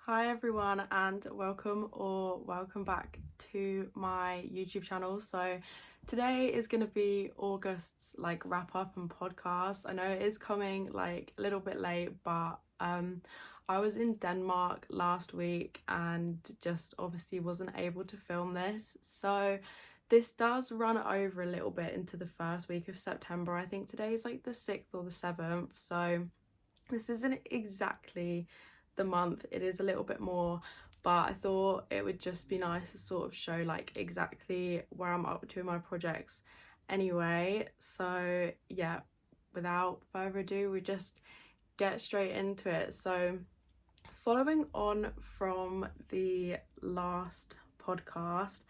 Hi everyone and welcome back to my YouTube channel. So today is going to be August's wrap up and podcast. I know it is coming a little bit late, but I was in Denmark last week and just obviously wasn't able to film this. So this does run over a little bit into the first week of September. I think today is the 6th or the 7th. So this isn't exactly the month, it is a little bit more, but I thought it would just be nice to sort of show exactly where I'm up to in my projects anyway. So yeah, without further ado, we just get straight into it. So following on from the last podcast,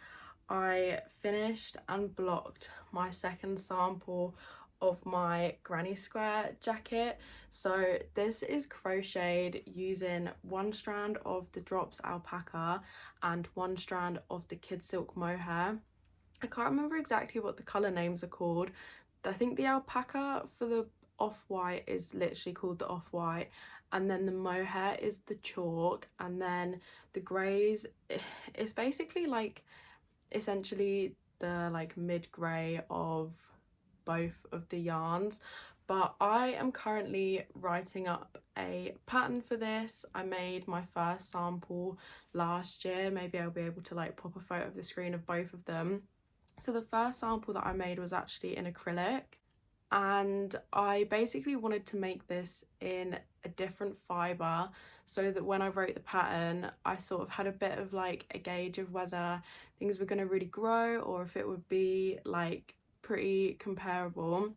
I finished and blocked my second sample of my granny square jacket. So this is crocheted using one strand of the drops alpaca and one strand of the kid silk mohair. I can't remember exactly what the colour names are called. I think the alpaca for the off-white is literally called the off-white, and then the mohair is the chalk, and then the greys, it's basically essentially the mid-grey of both of the yarns. But I am currently writing up a pattern for this. I made my first sample last year. Maybe I'll be able to pop a photo of the screen of both of them. So the first sample that I made was actually in acrylic, and I basically wanted to make this in a different fibre so that when I wrote the pattern I sort of had a bit of a gauge of whether things were going to really grow or if it would be pretty comparable.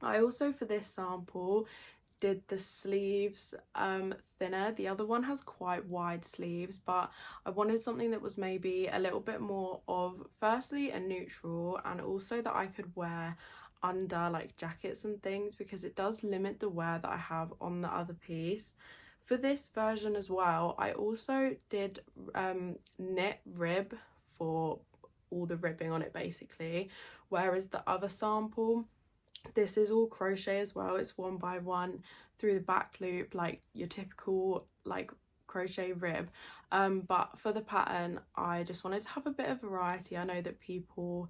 I also, for this sample, did the sleeves thinner. The other one has quite wide sleeves, but I wanted something that was maybe a little bit more of, firstly, a neutral, and also that I could wear under jackets and things, because it does limit the wear that I have on the other piece. For this version as well, I also did knit rib for all the ribbing on it basically, whereas the other sample, this is all crochet as well. It's 1x1 through the back loop, your typical crochet rib, but for the pattern I just wanted to have a bit of variety. I know that people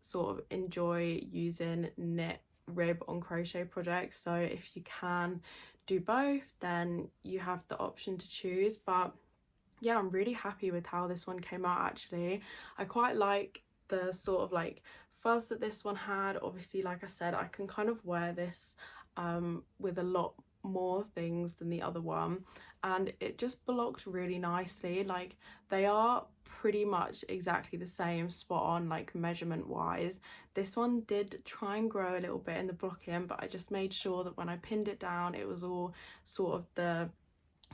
sort of enjoy using knit rib on crochet projects, so if you can do both then you have the option to choose. But yeah, I'm really happy with how this one came out actually. I quite like the sort of fuzz that this one had. Obviously, like I said, I can kind of wear this with a lot more things than the other one, and it just blocked really nicely. They are pretty much exactly the same, spot on measurement wise. This one did try and grow a little bit in the blocking, but I just made sure that when I pinned it down it was all sort of the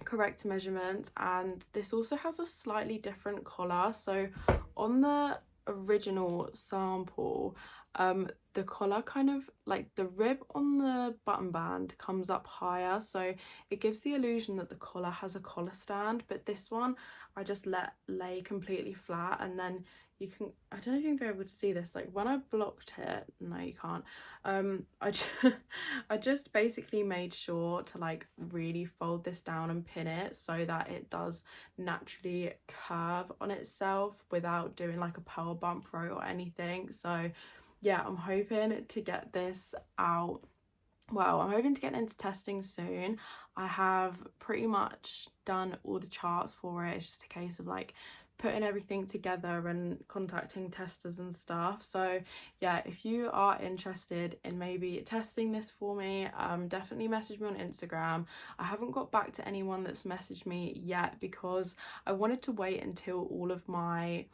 correct measurement. And this also has a slightly different collar. So on the original sample, the collar kind of the rib on the button band comes up higher, so it gives the illusion that the collar has a collar stand, but this one I just let lay completely flat. And then you can, I don't know if you can be able to see this, when I blocked it, no you can't, I just basically made sure to really fold this down and pin it so that it does naturally curve on itself without doing a pearl bump row or anything. So yeah, I'm hoping to get this out. Well, I'm hoping to get into testing soon. I have pretty much done all the charts for it. It's just a case of putting everything together and contacting testers and stuff. So yeah, if you are interested in maybe testing this for me, definitely message me on Instagram. I haven't got back to anyone that's messaged me yet because I wanted to wait until all of my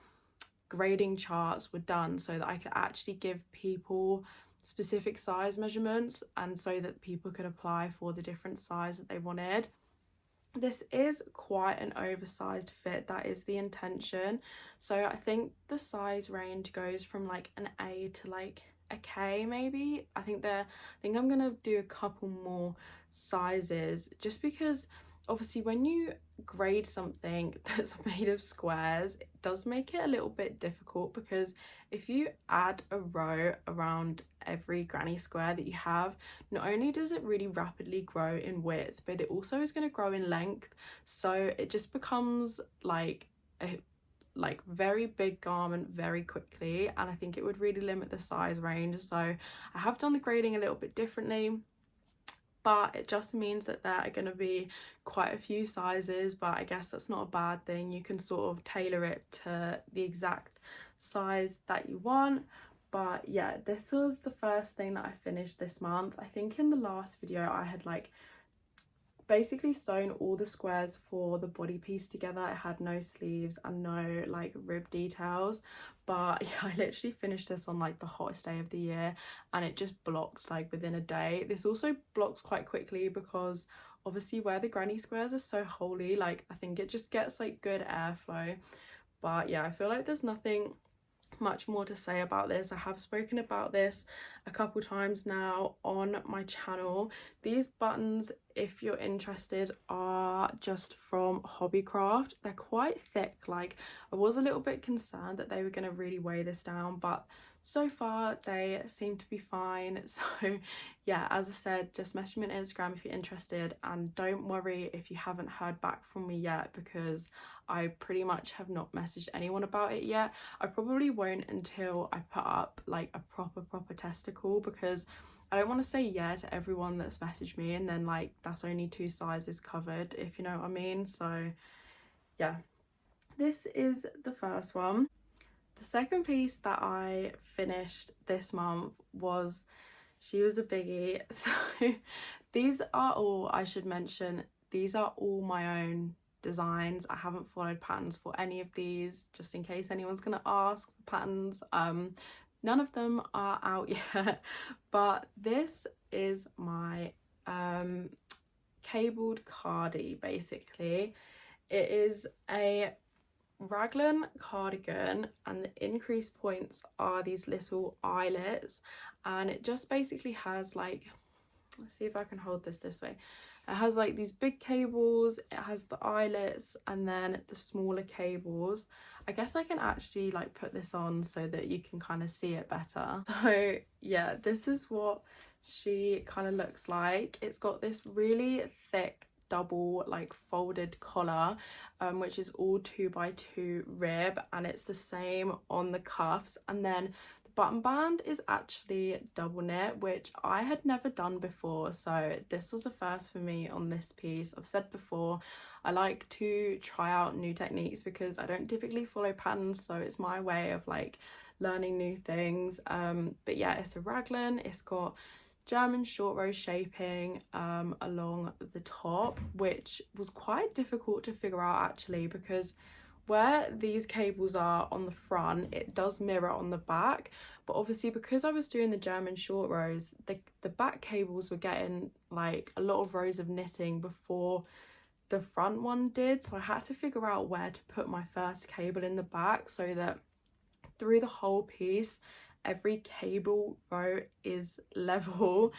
grading charts were done so that I could actually give people specific size measurements, and so that people could apply for the different size that they wanted. This is quite an oversized fit, that is the intention. So I think the size range goes from an A to a K maybe. I think I'm gonna do a couple more sizes, just because obviously when you grade something that's made of squares, does make it a little bit difficult, because if you add a row around every granny square that you have, not only does it really rapidly grow in width, but it also is going to grow in length. So it just becomes like a very big garment very quickly, and I think it would really limit the size range. So I have done the grading a little bit differently, but it just means that there are going to be quite a few sizes, but I guess that's not a bad thing. You can sort of tailor it to the exact size that you want. But yeah, this was the first thing that I finished this month. I think in the last video I had like basically sewn all the squares for the body piece together. It had no sleeves and no like rib details, but yeah, I literally finished this on like the hottest day of the year, and it just blocked like within a day. This also blocks quite quickly because obviously where the granny squares are so holy, like I think it just gets like good airflow. But yeah, I feel like there's nothing much more to say about this. I have spoken about this a couple times now on my channel. These buttons, if you're interested, are just from Hobbycraft. They're quite thick. Like, I was a little bit concerned that they were going to really weigh this down, but so far they seem to be fine. So yeah, as I said, just message me on Instagram if you're interested, and don't worry if you haven't heard back from me yet, because I pretty much have not messaged anyone about it yet. I probably won't until I put up like a proper testicle, because I don't want to say yeah to everyone that's messaged me and then like that's only 2 sizes covered, if you know what I mean. So yeah, this is the first one. The second piece that I finished this month was, she was a biggie. So these are all, I should mention, these are all my own designs. I haven't followed patterns for any of these, just in case anyone's gonna ask for patterns. None of them are out yet, but this is my cabled cardi. Basically it is a raglan cardigan, and the increase points are these little eyelets, and it just basically has like, let's see if I can hold this way. It has like these big cables, it has the eyelets, and then the smaller cables. I guess I can actually like put this on so that you can kind of see it better. So yeah, this is what she kind of looks like. It's got this really thick double like folded collar, which is all 2x2 rib, and it's the same on the cuffs, and then button band is actually double knit, which I had never done before, so this was a first for me on this piece. I've said before, I like to try out new techniques because I don't typically follow patterns, so it's my way of like learning new things. But yeah, it's a raglan. It's got German short row shaping along the top, which was quite difficult to figure out actually, because where these cables are on the front, it does mirror on the back, but obviously because I was doing the German short rows, the back cables were getting like a lot of rows of knitting before the front one did, so I had to figure out where to put my first cable in the back so that through the whole piece every cable row is level.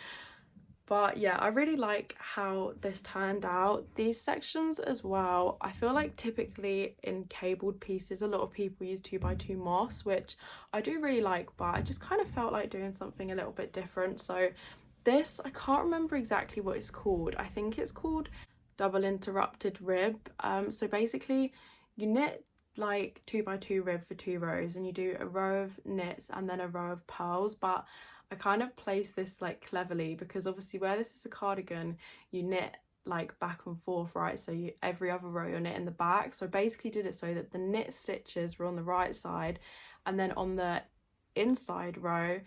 But yeah, I really like how this turned out. These sections as well, I feel like typically in cabled pieces a lot of people use 2x2 moss, which I do really like, but I just kind of felt like doing something a little bit different. So this, I can't remember exactly what it's called. I think it's called double interrupted rib. So basically you knit like 2x2 rib for 2 rows, and you do a row of knits and then a row of purls, but I kind of place this like cleverly because obviously where this is a cardigan, you knit like back and forth, right? So you, every other row you'll knit in the back. So I basically did it so that the knit stitches were on the right side, and then on the inside row,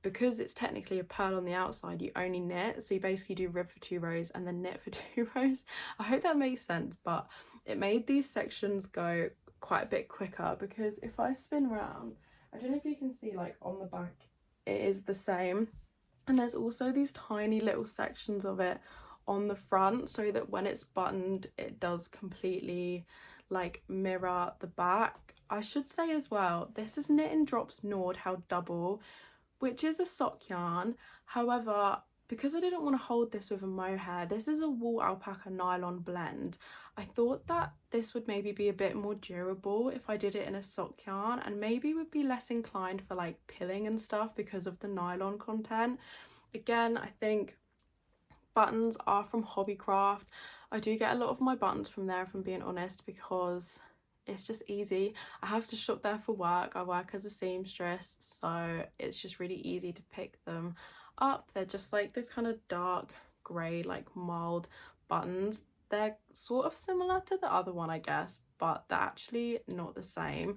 because it's technically a purl on the outside, you only knit. So you basically do rib for 2 rows and then knit for 2 rows. I hope that makes sense, but it made these sections go quite a bit quicker, because if I spin round, I don't know if you can see like on the back it is the same, and there's also these tiny little sections of it on the front so that when it's buttoned it does completely like mirror the back. I should say as well, this is Knit in Drops Nord How Double, which is a sock yarn. However, because I didn't want to hold this with a mohair, this is a wool alpaca nylon blend. I thought that this would maybe be a bit more durable if I did it in a sock yarn, and maybe would be less inclined for like pilling and stuff because of the nylon content. Again, I think buttons are from Hobbycraft. I do get a lot of my buttons from there, if I'm being honest, because it's just easy. I have to shop there for work. I work as a seamstress, so it's just really easy to pick them up. They're just like this kind of dark grey, like mild buttons. They're sort of similar to the other one, I guess, but they're actually not the same.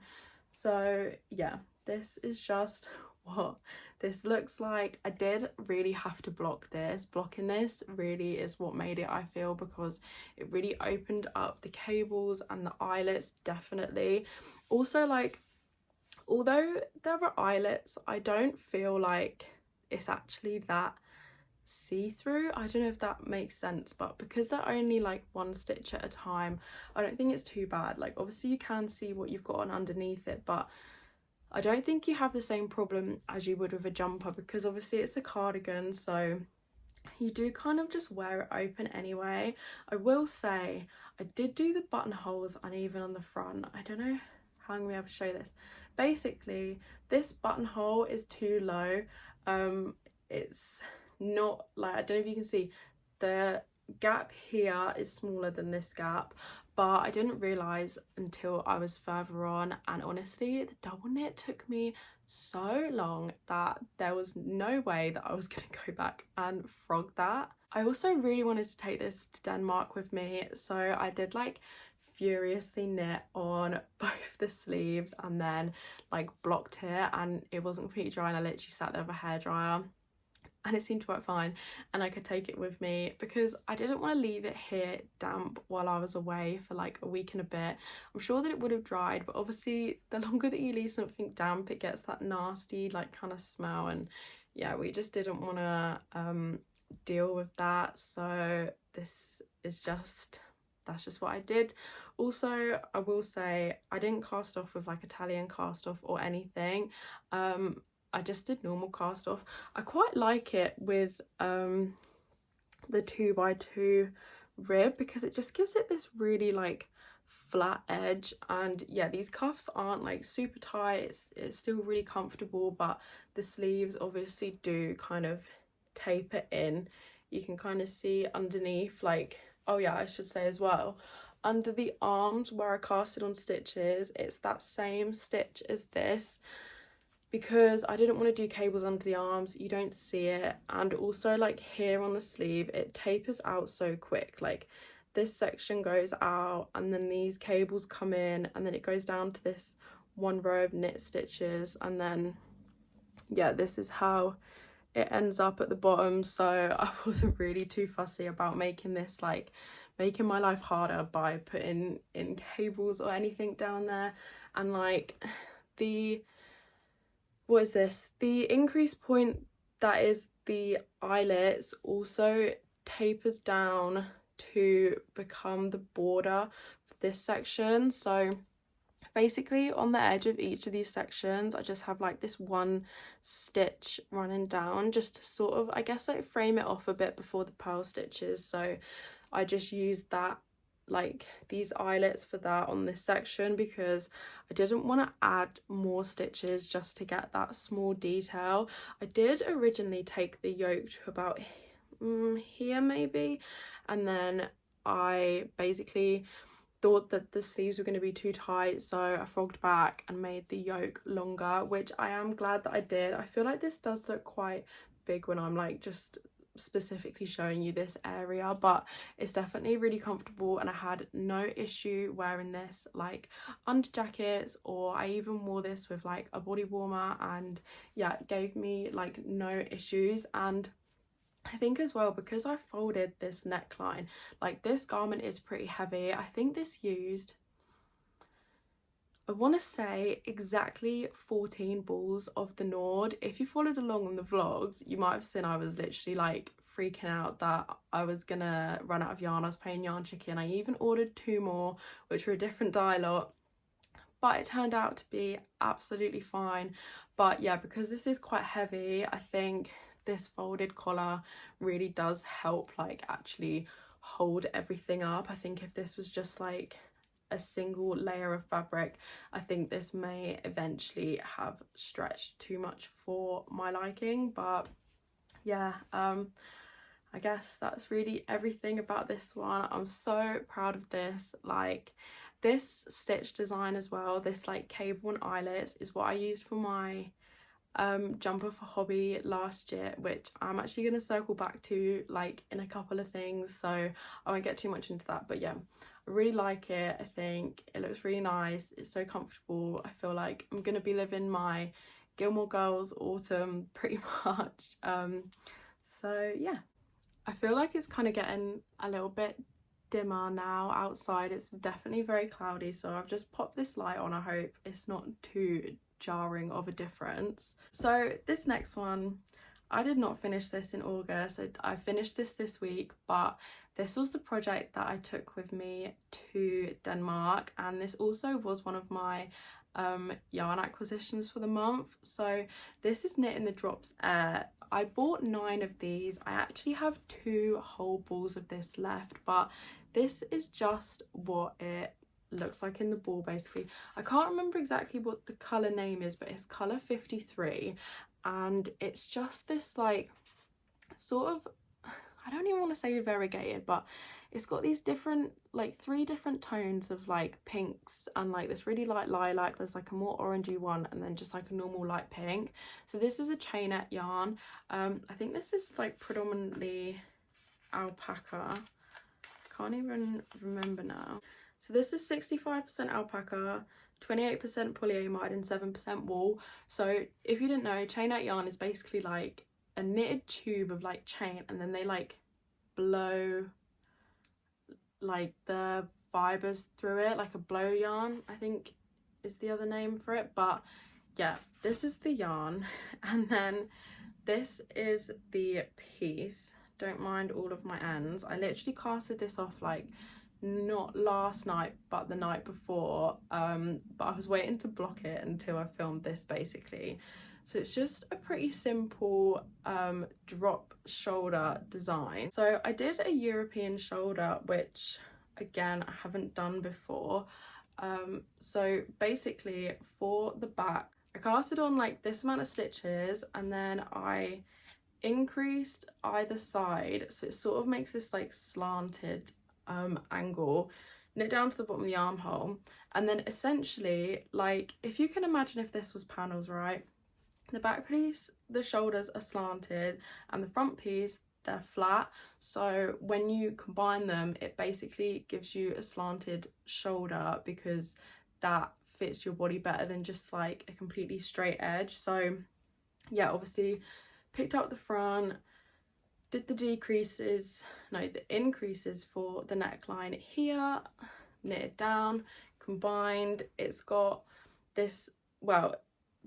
So yeah, this is just what this looks like. I did really have to block this. Blocking this really is what made it, I feel, because it really opened up the cables and the eyelets, definitely. Also, like, although there are eyelets, I don't feel like it's actually that see-through. I don't know if that makes sense, but because they're only like one stitch at a time, I don't think it's too bad. Like, obviously you can see what you've got on underneath it, but I don't think you have the same problem as you would with a jumper, because obviously it's a cardigan, so you do kind of just wear it open anyway. I will say I did do the buttonholes uneven on the front. I don't know how I'm gonna be able to show this. Basically, this buttonhole is too low. It's not like, I don't know if you can see, the gap here is smaller than this gap, but I didn't realise until I was further on, and honestly the double knit took me so long that there was no way that I was gonna go back and frog that. I also really wanted to take this to Denmark with me, so I did like furiously knit on both the sleeves and then like blocked it, and it wasn't completely dry, and I literally sat there with a hairdryer and it seemed to work fine, and I could take it with me because I didn't want to leave it here damp while I was away for like a week and a bit. I'm sure that it would have dried, but obviously the longer that you leave something damp, it gets that nasty like kind of smell, and yeah, we just didn't want to deal with that. So this is just, that's just what I did. Also, I will say I didn't cast off with like Italian cast off or anything. I just did normal cast off. I quite like it with the 2x2 rib because it just gives it this really like flat edge, and yeah, these cuffs aren't like super tight. It's still really comfortable, but the sleeves obviously do kind of taper in. You can kind of see underneath, like, oh yeah, I should say as well, under the arms where I casted on stitches, it's that same stitch as this, because I didn't want to do cables under the arms. You don't see it. And also like here on the sleeve, it tapers out so quick. Like this section goes out and then these cables come in, and then it goes down to this one row of knit stitches, and then yeah, this is how it ends up at the bottom. So I wasn't really too fussy about making this like making my life harder by putting in cables or anything down there. And like the, what is this, the increase point that is the eyelets also tapers down to become the border for this section. So basically on the edge of each of these sections, I just have like this one stitch running down just to sort of, I guess, like frame it off a bit before the purl stitches. So I just used that, like these eyelets for that on this section, because I didn't want to add more stitches just to get that small detail. I did originally take the yoke to about here maybe, and then I basically thought that the sleeves were going to be too tight, so I frogged back and made the yoke longer, which I am glad that I did. I feel like this does look quite big when I'm like just specifically showing you this area, but it's definitely really comfortable, and I had no issue wearing this like under jackets, or I even wore this with like a body warmer, and yeah, it gave me like no issues. And I think as well, because I folded this neckline, like this garment is pretty heavy. I think this used, I want to say, exactly 14 balls of the Nord. If you followed along on the vlogs, you might have seen I was literally like freaking out that I was gonna run out of yarn. I was playing yarn chicken. I even ordered 2 more, which were a different dye lot, but it turned out to be absolutely fine. But yeah, because this is quite heavy, I think this folded collar really does help like actually hold everything up. I think if this was just like a single layer of fabric, I think this may eventually have stretched too much for my liking. But yeah, I guess that's really everything about this one. I'm so proud of this. Like, this stitch design as well, this like cable and eyelets, is what I used for my jumper for Hobbii last year, which I'm actually going to circle back to like in a couple of things, so I won't get too much into that. But yeah, I really like it. I think it looks really nice. It's so comfortable. I feel like I'm going to be living my Gilmore Girls autumn pretty much. So yeah, I feel like it's kind of getting a little bit dimmer now outside. It's definitely very cloudy, so I've just popped this light on. I hope it's not too jarring of a difference. So this next one, I did not finish this in August. I finished this week, but this was the project that I took with me to Denmark, and this also was one of my yarn acquisitions for the month. So this is Knit in the Drops Air. I bought 9 of these. I actually have 2 whole balls of this left, but this is just what it looks like in the ball basically. I can't remember exactly what the colour name is, but it's colour 53, and it's just this like sort of, I don't even want to say variegated, but it's got these different like 3 different tones of like pinks, and like this really light lilac, there's like a more orangey one, and then just like a normal light pink. So this is a chainette yarn. I think this is like predominantly alpaca, can't even remember now. So this is 65% alpaca, 28% polyamide and 7% wool. So if you didn't know, chainette yarn is basically like a knitted tube of like chain, and then they like blow like the fibers through it, like a blow yarn I think is the other name for it. But yeah, this is the yarn, and then this is the piece. Don't mind all of my ends. I literally casted this off like not last night but the night before, but I was waiting to block it until I filmed this basically. So it's just a pretty simple drop shoulder design. So I did a European shoulder, which again I haven't done before. So basically for the back, I casted on like this amount of stitches, and then I increased either side, so it sort of makes this like slanted angle, knit down to the bottom of the armhole, and then essentially, like, if you can imagine if this was panels, right? The back piece, the shoulders are slanted, and the front piece, they're flat. So when you combine them, it basically gives you a slanted shoulder, because that fits your body better than just like a completely straight edge. So yeah, obviously picked up the front, did the increases for the neckline here, knitted down, combined. It's got this, well,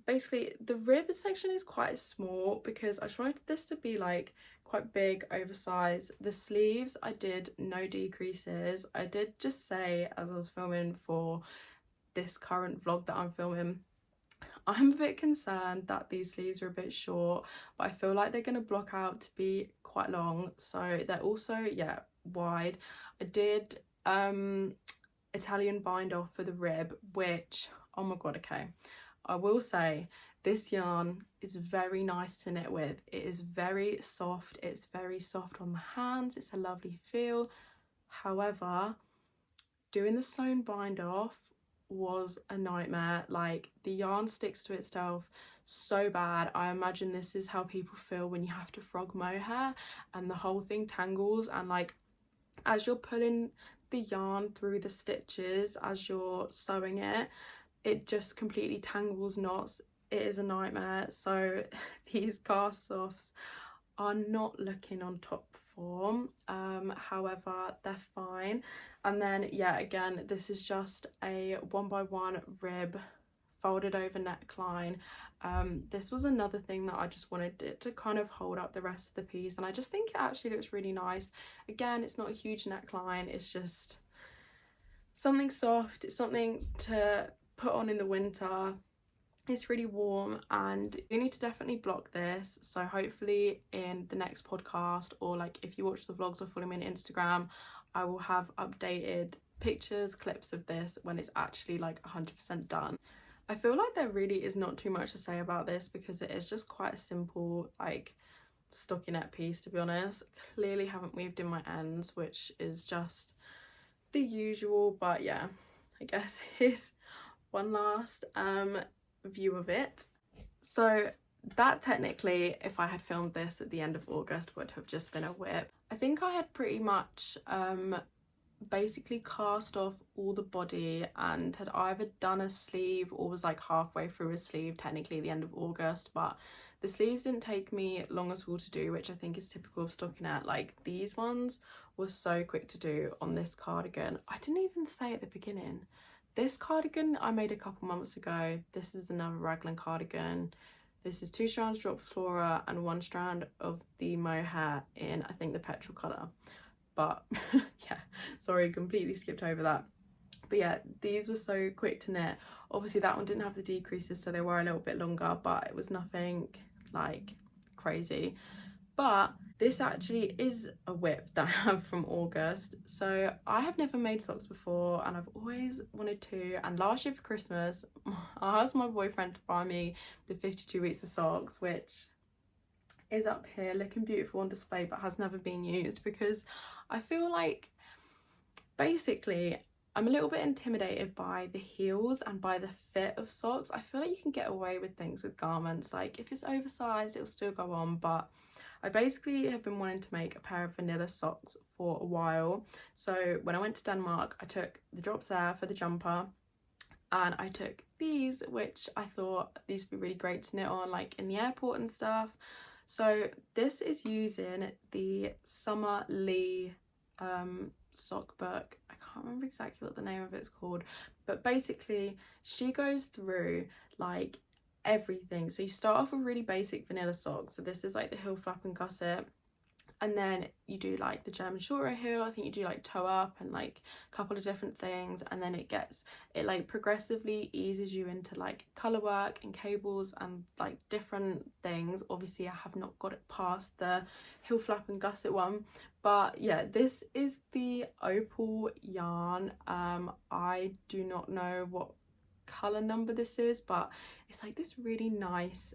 basically the rib section is quite small because I just wanted this to be like quite big, oversized. The sleeves, I did no decreases. I did just say, as I was filming for this current vlog that I'm filming, I'm a bit concerned that these sleeves are a bit short, but I feel like they're going to block out to be quite long. So they're also, yeah, wide. I did Italian bind off for the rib, which, oh my god, okay, I will say this yarn is very nice to knit with. It is very soft. It's very soft on the hands. It's a lovely feel. However, doing the sewn bind off was a nightmare. Like, the yarn sticks to itself so bad. I imagine this is how people feel when you have to frog mohair and the whole thing tangles, and like as you're pulling the yarn through the stitches as you're sewing it, it just completely tangles knots. It is a nightmare. So these cast-offs are not looking on top form, however they're fine. And then yeah, again, this is just a 1x1 rib folded over neckline. This was another thing that I just wanted it to kind of hold up the rest of the piece, and I just think it actually looks really nice. Again, it's not a huge neckline, it's just something soft. It's something to put on in the winter. It's really warm, and you need to definitely block this. So hopefully in the next podcast, or like if you watch the vlogs or follow me on Instagram, I will have updated pictures, clips of this when it's actually like 100% done. I feel like there really is not too much to say about this because it is just quite a simple like stockinette piece, to be honest. Clearly haven't weaved in my ends, which is just the usual, but yeah, I guess here's one last view of it. So that technically, if I had filmed this at the end of August, would have just been a whip. I think I had pretty much basically cast off all the body and had either done a sleeve or was like halfway through a sleeve technically at the end of August, but the sleeves didn't take me long at all to do, which I think is typical of stockinette. Like these ones were so quick to do on this cardigan. I didn't even say at the beginning, this cardigan I made a couple months ago. This is another raglan cardigan. This is 2 strands drop flora and 1 strand of the mohair in, I think, the petrol colour. But yeah, sorry, completely skipped over that. But yeah, these were so quick to knit. Obviously that one didn't have the decreases, so they were a little bit longer, but it was nothing like crazy. But this actually is a whip that I have from August. So I have never made socks before and I've always wanted to. And last year for Christmas, I asked my boyfriend to buy me the 52 weeks of socks, which is up here looking beautiful on display but has never been used, because I feel like basically I'm a little bit intimidated by the heels and by the fit of socks. I feel like you can get away with things with garments, like if it's oversized it'll still go on, but I basically have been wanting to make a pair of vanilla socks for a while. So when I went to Denmark, I took the drops there for the jumper, and I took these, which I thought these would be really great to knit on like in the airport and stuff. So this is using the Summer Lee sock book. I can't remember exactly what the name of it's called, but basically she goes through like everything. So you start off with really basic vanilla socks. So this is like the heel flap and gusset, and then you do like the German short row heel. I think you do like toe up and like a couple of different things, and then it like progressively eases you into like colour work and cables and like different things. Obviously I have not got it past the heel flap and gusset one, but yeah, this is the opal yarn. I do not know what colour number this is, but it's like this really nice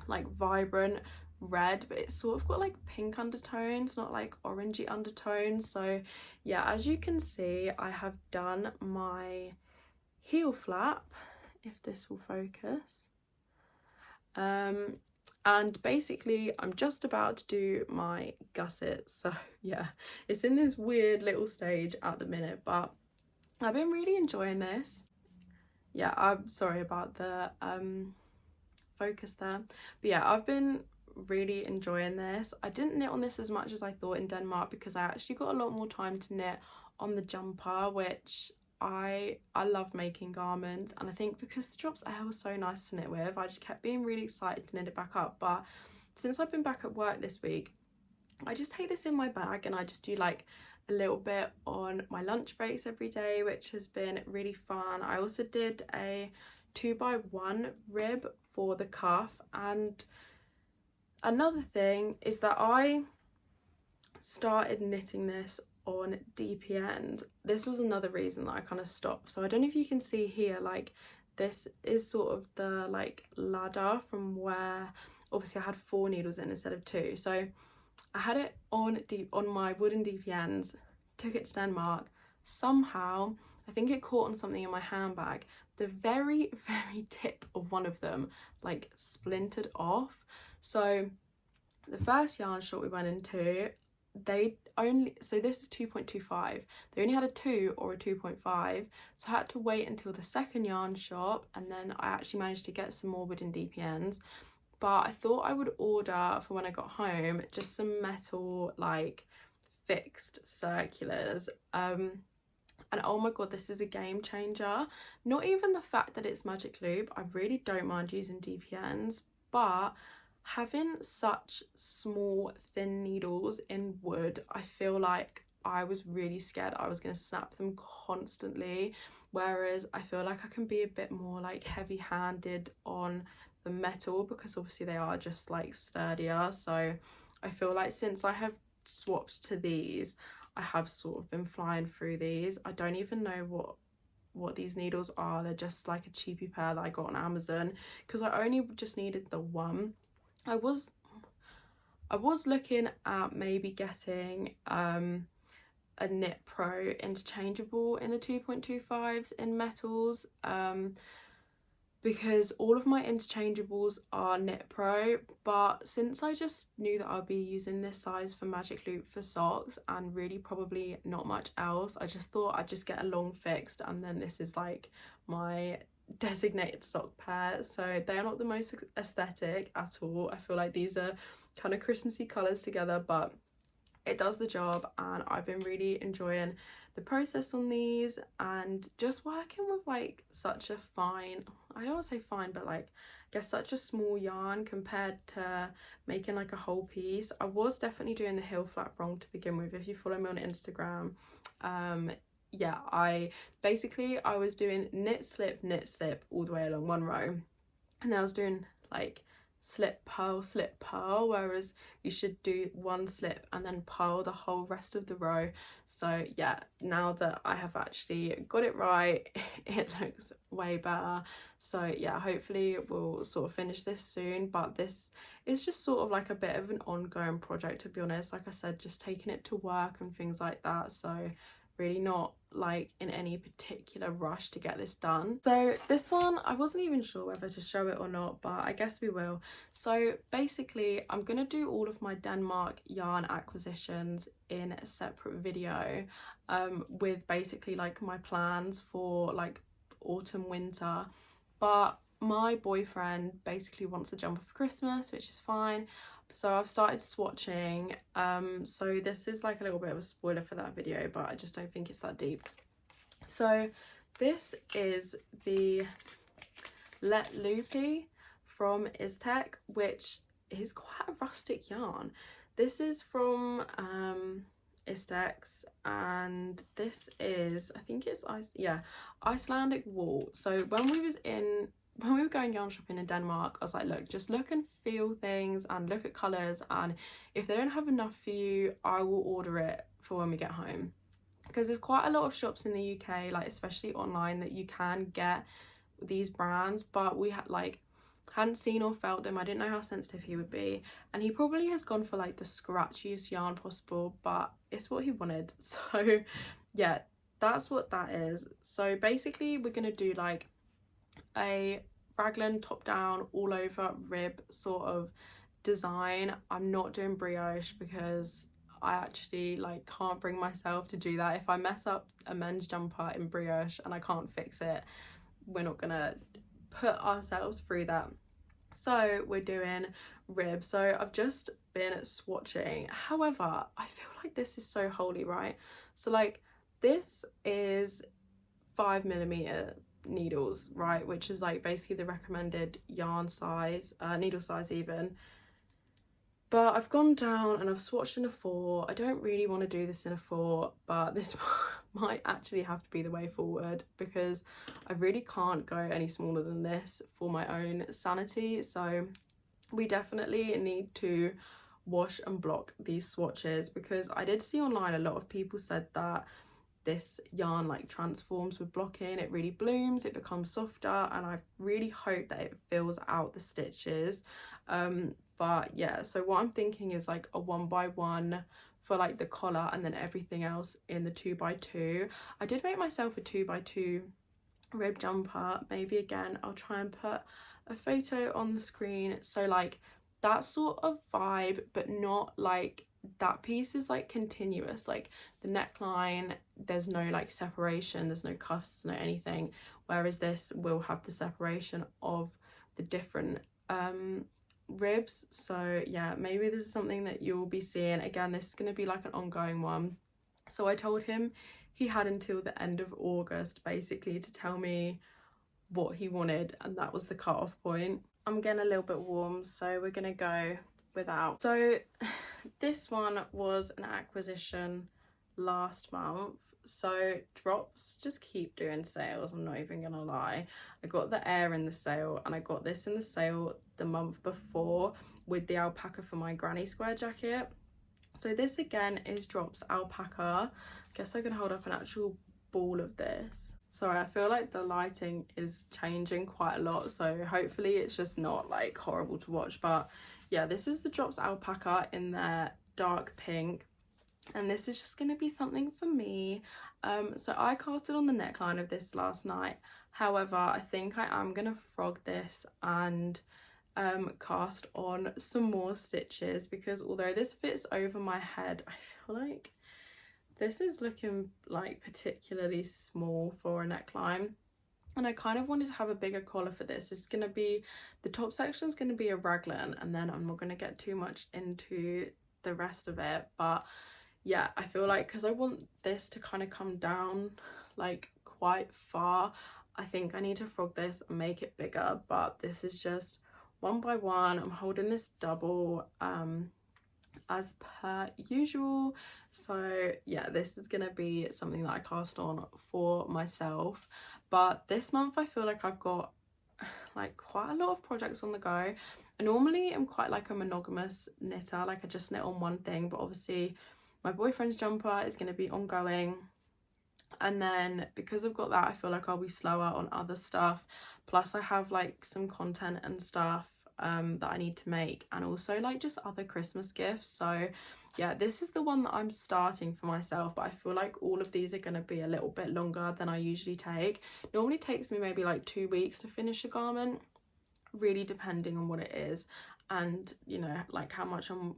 like vibrant red, but it's sort of got like pink undertones, not like orangey undertones. So yeah, as you can see, I have done my heel flap, if this will focus, and basically I'm just about to do my gusset. So yeah, it's in this weird little stage at the minute, but I've been really enjoying this. Yeah, I'm sorry about the focus there, but yeah, I've been really enjoying this. I didn't knit on this as much as I thought in Denmark because I actually got a lot more time to knit on the jumper, which I love making garments, and I think because the drops are so nice to knit with, I just kept being really excited to knit it back up. But since I've been back at work this week, I just take this in my bag and I just do like a little bit on my lunch breaks every day, which has been really fun. I also did a 2x1 rib for the cuff, and another thing is that I started knitting this on DPNs. This was another reason that I kind of stopped. So I don't know if you can see here, like this is sort of the like ladder from where obviously I had 4 needles in instead of 2. So I had it on my wooden DPNs, took it to Denmark. Somehow, I think it caught on something in my handbag. The very tip of one of them like splintered off. So the first yarn shop we went into, so this is 2.25, they only had a 2 or a 2.5, so I had to wait until the second yarn shop, and then I actually managed to get some more wooden DPNs. But I thought I would order for when I got home just some metal like fixed circulars, and oh my god, this is a game changer. Not even the fact that it's magic loop, I really don't mind using DPNs, but having such small thin needles in wood, I feel like I was really scared I was going to snap them constantly, whereas I feel like I can be a bit more like heavy-handed on the metal because obviously they are just like sturdier. So I feel like since I have swapped to these, I have sort of been flying through these. I don't even know what these needles are. They're just like a cheapy pair that I got on Amazon because I only just needed the one. I was looking at maybe getting a Knit Pro interchangeable in the 2.25s in metals, because all of my interchangeables are Knit Pro, but since I just knew that I'll be using this size for Magic Loop for socks and really probably not much else, I just thought I'd just get a long fixed, and then this is like my designated sock pair. So they are not the most aesthetic at all. I feel like these are kind of Christmassy colours together, but it does the job, and I've been really enjoying the process on these and just working with like such a fine, I don't want to say fine, but like I guess such a small yarn compared to making like a whole piece. I was definitely doing the heel flap wrong to begin with. If you follow me on Instagram, yeah, I was doing knit slip all the way along one row, and then I was doing like slip purl, whereas you should do one slip and then purl the whole rest of the row. So yeah, now that I have actually got it right, it looks way better. So yeah, hopefully we'll sort of finish this soon, but this is just sort of like a bit of an ongoing project, to be honest. Like I said, just taking it to work and things like that, so really not like in any particular rush to get this done. So this one, I wasn't even sure whether to show it or not, but I guess we will. So basically I'm gonna do all of my Denmark yarn acquisitions in a separate video, with basically like my plans for like autumn winter. But my boyfriend basically wants a jumper for Christmas, which is fine. So I've started swatching, so this is like a little bit of a spoiler for that video, but I just don't think it's that deep. So this is the Let Loopy from Iztec, which is quite a rustic yarn. This is from Iztec, and this is, I think it's Icelandic wool. So when we were going yarn shopping in Denmark, I was like, look, just look and feel things and look at colours, and if they don't have enough for you, I will order it for when we get home. Because there's quite a lot of shops in the UK, like especially online, that you can get these brands, but we hadn't seen or felt them. I didn't know how sensitive he would be, and he probably has gone for like the scratchiest yarn possible, but it's what he wanted. So yeah, that's what that is. So basically we're gonna do like a raglan top down all over rib sort of design. I'm not doing brioche because I actually like can't bring myself to do that. If I mess up a men's jumper in brioche and I can't fix it, we're not gonna put ourselves through that. So we're doing rib. So I've just been swatching. However, I feel like this is so holy, right? So like this is 5mm needles, right, which is like basically the recommended yarn size, needle size even. But I've gone down and I've swatched in a 4. I don't really want to do this in a 4, but this might actually have to be the way forward because I really can't go any smaller than this for my own sanity. So we definitely need to wash and block these swatches, because I did see online a lot of people said that this yarn like transforms with blocking. It really blooms, it becomes softer, and I really hope that it fills out the stitches. But yeah, so what I'm thinking is like a 1x1 for like the collar, and then everything else in the 2x2. I did make myself a 2x2 rib jumper. Maybe again I'll try and put a photo on the screen. So like that sort of vibe, but not like that piece is like continuous, like the neckline, there's no like separation, there's no cuffs, no anything, whereas this will have the separation of the different ribs. So yeah, maybe this is something that you'll be seeing. Again, this is going to be like an ongoing one. So I told him he had until the end of August basically to tell me what he wanted, and that was the cut-off point. I'm getting a little bit warm, so we're gonna go without. So this one was an acquisition last month. So drops just keep doing sales, I'm not even gonna lie. I got the Air in the sale, and I got this in the sale the month before with the alpaca for my granny square jacket. So this again is drops alpaca. Guess I can hold up an actual ball of this. Sorry, I feel like the lighting is changing quite a lot, so hopefully it's just not like horrible to watch. But yeah, this is the drops alpaca in their dark pink, and this is just going to be something for me. So I casted on the neckline of this last night. However, I think I am going to frog this and cast on some more stitches, because although this fits over my head, I feel like this is looking like particularly small for a neckline. And I kind of wanted to have a bigger collar for this. It's going to be, the top section is going to be a raglan, and then I'm not going to get too much into the rest of it. But yeah, I feel like because I want this to kind of come down like quite far, I think I need to frog this and make it bigger. But this is just one by one. I'm holding this double as per usual. So yeah, this is gonna be something that I cast on for myself. But this month I feel like I've got like quite a lot of projects on the go. I normally am quite like a monogamous knitter, like I just knit on one thing, but obviously my boyfriend's jumper is going to be ongoing, and then because I've got that, I feel like I'll be slower on other stuff. Plus I have like some content and stuff that I need to make, and also like just other Christmas gifts. So yeah, this is the one that I'm starting for myself, but I feel like all of these are going to be a little bit longer than I usually take. Normally takes me maybe like 2 weeks to finish a garment, really depending on what it is, and you know, like how much I'm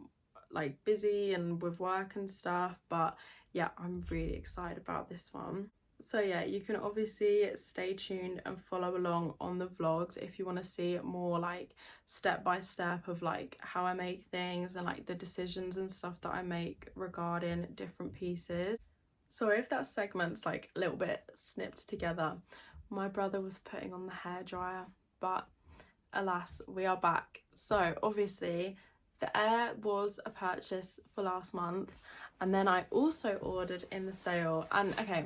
like busy and with work and stuff. But yeah, I'm really excited about this one. So yeah, you can obviously stay tuned and follow along on the vlogs if you want to see more like step by step of like how I make things and like the decisions and stuff that I make regarding different pieces. Sorry if that segment's like a little bit snipped together. My brother was putting on the hairdryer, but alas, we are back. So obviously the Air was a purchase for last month, and then I also ordered in the sale. And okay,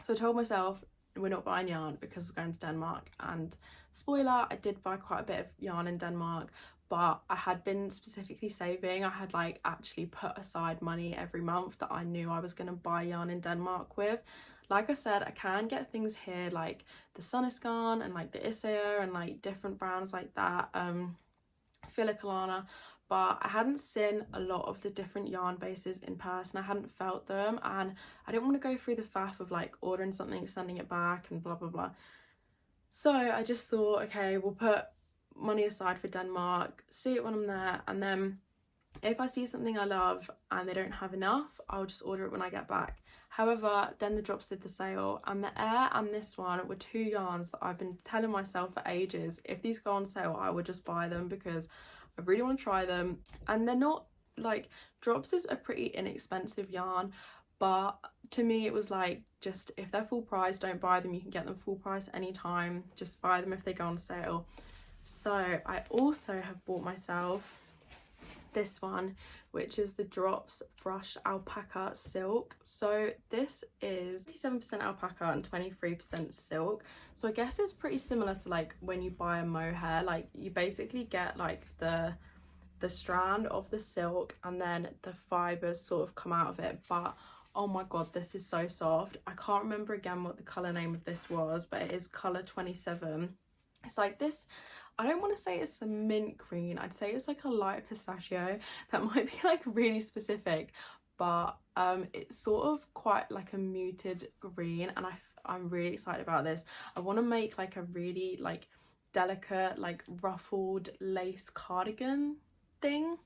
so I told myself we're not buying yarn because we're going to Denmark, and spoiler, I did buy quite a bit of yarn in Denmark, but I had been specifically saving. I had like actually put aside money every month that I knew I was going to buy yarn in Denmark with. Like I said, I can get things here like the Sunnisgarn and like the Isea and like different brands like that, Filikalana, but I hadn't seen a lot of the different yarn bases in person. I hadn't felt them, and I didn't want to go through the faff of like ordering something, sending it back and blah blah blah. So I just thought, okay, we'll put money aside for Denmark, see it when I'm there, and then if I see something I love and they don't have enough, I'll just order it when I get back. However, then the drops did the sale, and the Air and this one were 2 yarns that I've been telling myself for ages, if these go on sale I would just buy them because I really want to try them. And they're not like, drops is a pretty inexpensive yarn, but to me it was like, just if they're full price, don't buy them. You can get them full price anytime, just buy them if they go on sale. So I also have bought myself this one, which is the drops brushed alpaca silk. So this is 57% alpaca and 23% silk, so I guess it's pretty similar to like when you buy a mohair. Like you basically get like the strand of the silk and then the fibers sort of come out of it. But oh my god, this is so soft. I can't remember again what the color name of this was, but it is color 27. It's like this, I don't want to say it's a mint green, I'd say it's like a light pistachio. That might be like really specific, but it's sort of quite like a muted green, and I'm really excited about this. I want to make like a really like delicate like ruffled lace cardigan thing.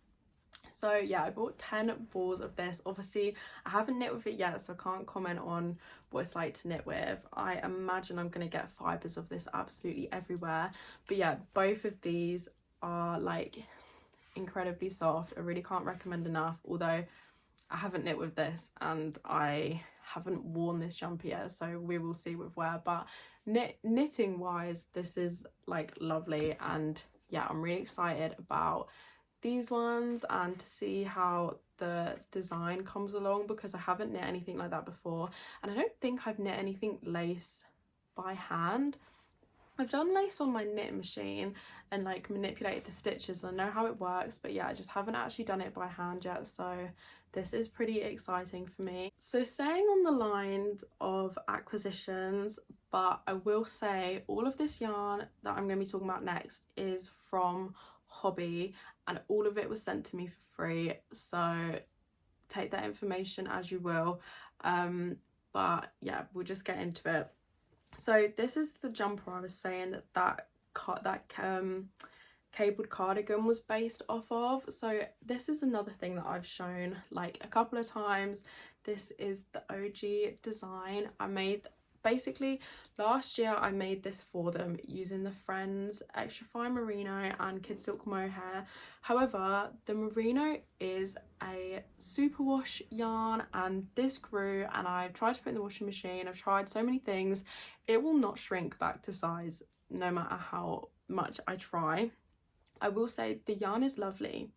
So yeah, I bought 10 balls of this. Obviously I haven't knit with it yet, so I can't comment on what it's like to knit with. I imagine I'm going to get fibres of this absolutely everywhere. But yeah, both of these are like incredibly soft. I really can't recommend enough, although I haven't knit with this and I haven't worn this jumper yet, so we will see with wear. But knitting wise, this is like lovely, and yeah, I'm really excited about these ones and to see how the design comes along, because I haven't knit anything like that before, and I don't think I've knit anything lace by hand. I've done lace on my knit machine and like manipulated the stitches, and I know how it works, but yeah, I just haven't actually done it by hand yet, so this is pretty exciting for me. So staying on the lines of acquisitions, but I will say all of this yarn that I'm going to be talking about next is from Hobbii, and all of it was sent to me for free, so take that information as you will. But yeah, we'll just get into it. So this is the jumper I was saying that cabled cardigan was based off of. So this is another thing that I've shown like a couple of times. This is the OG design. I made, basically last year I made this for them using the Friends Extra Fine Merino and Kid Silk Mohair. However, the merino is a superwash yarn, and this grew, and I've tried to put it in the washing machine. I've tried so many things. It will not shrink back to size no matter how much I try. I will say the yarn is lovely,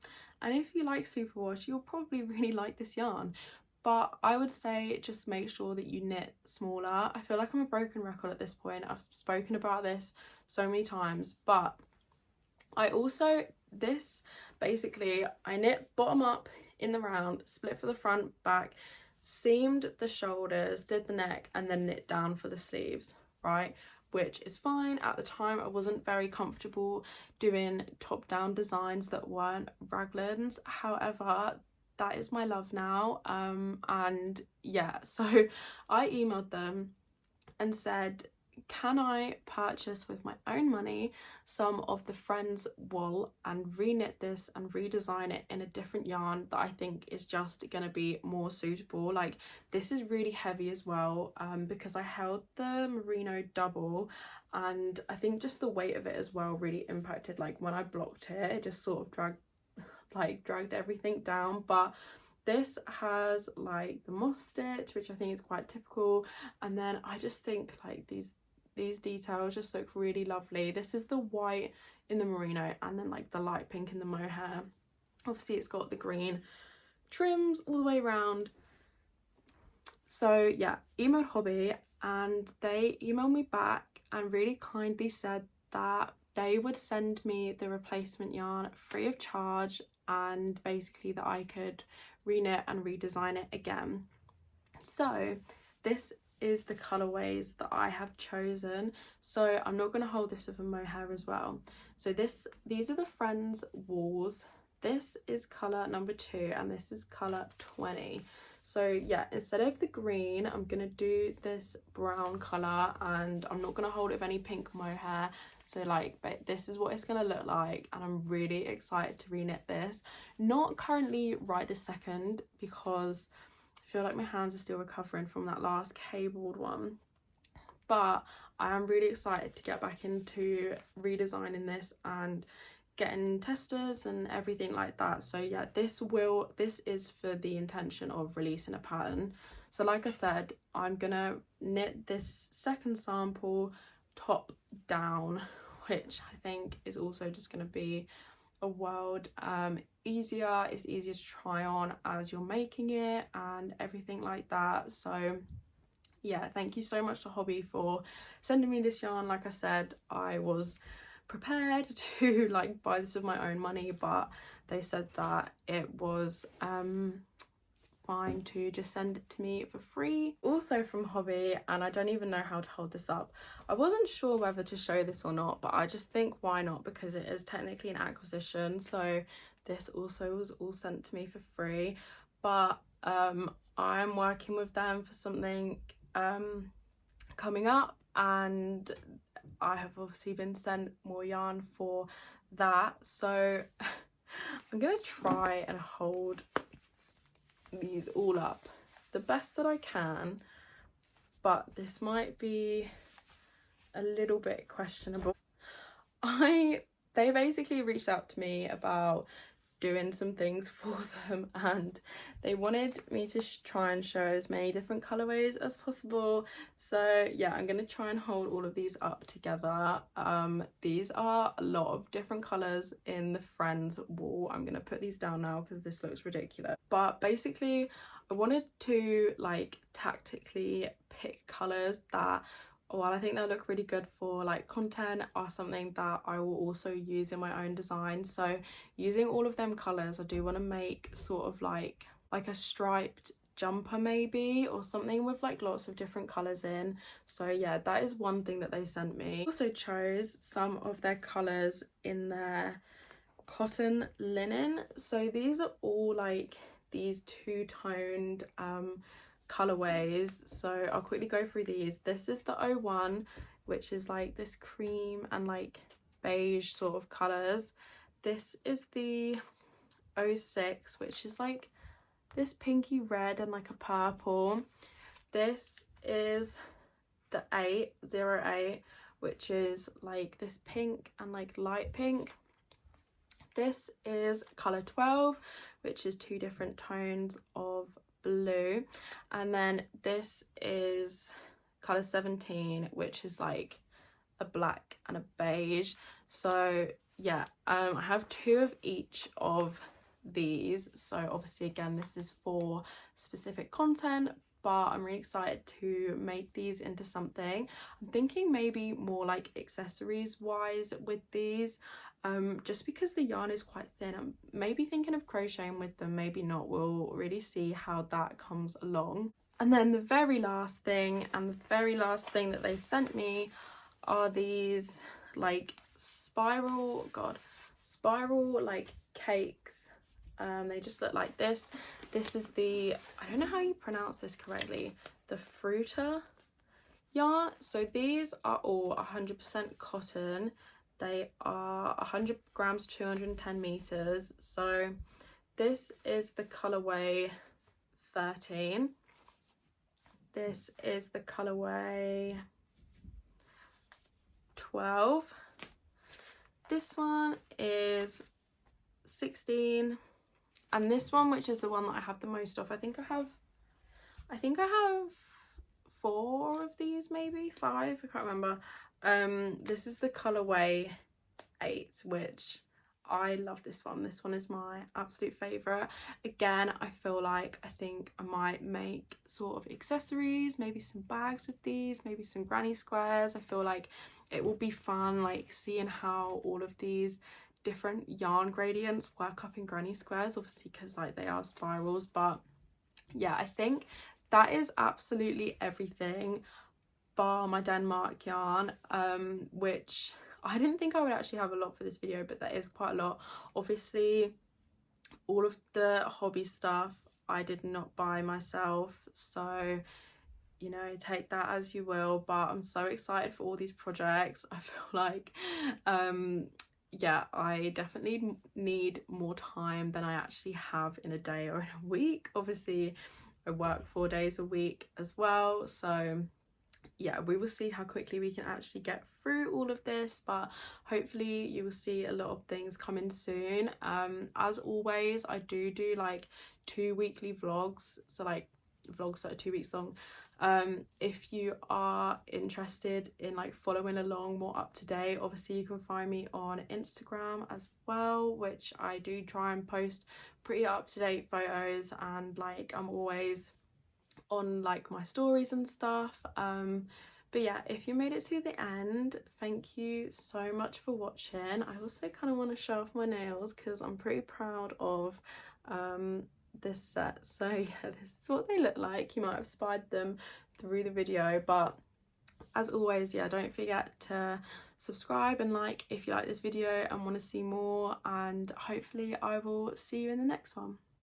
and if you like superwash, you'll probably really like this yarn. But I would say just make sure that you knit smaller. I feel like I'm a broken record at this point. I've spoken about this so many times, but I also, this basically, I knit bottom up in the round, split for the front, back, seamed the shoulders, did the neck, and then knit down for the sleeves, right? Which is fine. At the time I wasn't very comfortable doing top down designs that weren't raglans. However, that is my love now. And yeah, so I emailed them and said, can I purchase with my own money some of the Friends wool and reknit this and redesign it in a different yarn that I think is just gonna be more suitable. Like, this is really heavy as well, because I held the merino double, and I think just the weight of it as well really impacted. Like when I blocked it, it just sort of dragged everything down. But this has like the moss stitch, which I think is quite typical, and then I just think like these details just look really lovely. This is the white in the merino, and then like the light pink in the mohair. Obviously it's got the green trims all the way around. So yeah, emailed Hobbii, and they emailed me back and really kindly said that they would send me the replacement yarn free of charge, and basically that I could reknit and redesign it again. So this is the colorways that I have chosen. So I'm not going to hold this with a mohair as well. So these are the Friends wools. This is color number 2, and this is color 20. So yeah, instead of the green, I'm going to do this brown color, and I'm not going to hold it with any pink mohair. So like, but this is what it's going to look like, and I'm really excited to reknit this. Not currently right this second, because I feel like my hands are still recovering from that last cabled one, but I am really excited to get back into redesigning this and getting testers and everything like that. So yeah, this is for the intention of releasing a pattern. So like I said, I'm gonna knit this second sample top down, which I think is also just gonna be a world easier. It's easier to try on as you're making it and everything like that. So yeah, thank you so much to Hobbii for sending me this yarn. Like I said, I was prepared to like buy this with my own money, but they said that it was fine to just send it to me for free. Also from Hobbii, and I don't even know how to hold this up. I wasn't sure whether to show this or not, but I just think why not, because it is technically an acquisition. So this also was all sent to me for free, but I'm working with them for something coming up, and I have obviously been sent more yarn for that. So I'm gonna try and hold these all up the best that I can, but this might be a little bit questionable. They basically reached out to me about doing some things for them, and they wanted me to try and show as many different colorways as possible. So yeah, I'm gonna try and hold all of these up together. These are a lot of different colors in the Friends wall. I'm gonna put these down now because this looks ridiculous, but basically I wanted to like tactically pick colors that, while I think they'll look really good for like content, are something that I will also use in my own design. So using all of them colours, I do want to make sort of like a striped jumper maybe, or something with like lots of different colours in. So yeah, that is one thing that they sent me. I also chose some of their colours in their cotton linen. So these are all like these two-toned colorways, so I'll quickly go through these. This is the 01, which is like this cream and like beige sort of colors. This is the 06, which is like this pinky red and like a purple. This is the 08, which is like this pink and like light pink. This is color 12, which is two different tones of blue, and then this is color 17, which is like a black and a beige. So yeah, I have two of each of these, so obviously again this is for specific content, but I'm really excited to make these into something. I'm thinking maybe more like accessories wise with these, just because the yarn is quite thin. I'm maybe thinking of crocheting with them, maybe not. We'll really see how that comes along. And then the very last thing, that they sent me are these like spiral like cakes. They just look like this. This is the, I don't know how you pronounce this correctly, the Fruta yarn. So these are all 100% cotton. They are 100 grams, 210 meters. So this is the colorway 13. This is the colorway 12. This one is 16. And this one, which is the one that I have the most of, I think I have 4 of these, maybe 5, I can't remember. This is the colorway 8, which I love. This one is my absolute favorite. Again, I think I might make sort of accessories, maybe some bags with these, maybe some granny squares. I feel like it will be fun, like seeing how all of these different yarn gradients work up in granny squares, obviously because like they are spirals. But yeah, I think that is absolutely everything bar my Denmark yarn, which I didn't think I would actually have a lot for this video, but that is quite a lot. Obviously all of the Hobbii stuff I did not buy myself, so you know, take that as you will. But I'm so excited for all these projects. I feel like yeah, I definitely need more time than I actually have in a day or in a week. Obviously I work 4 days a week as well, so yeah, we will see how quickly we can actually get through all of this, but hopefully you will see a lot of things coming soon. As always, I do like 2 weekly vlogs, so like vlogs that are 2 weeks long. If you are interested in like following along more up to date, obviously you can find me on Instagram as well, which I do try and post pretty up to date photos, and like I'm always on like my stories and stuff. But yeah, if you made it to the end, thank you so much for watching. I also kind of want to show off my nails because I'm pretty proud of this set. So yeah, this is what they look like. You might have spied them through the video, but as always, yeah, don't forget to subscribe and like if you like this video and want to see more, and hopefully I will see you in the next one.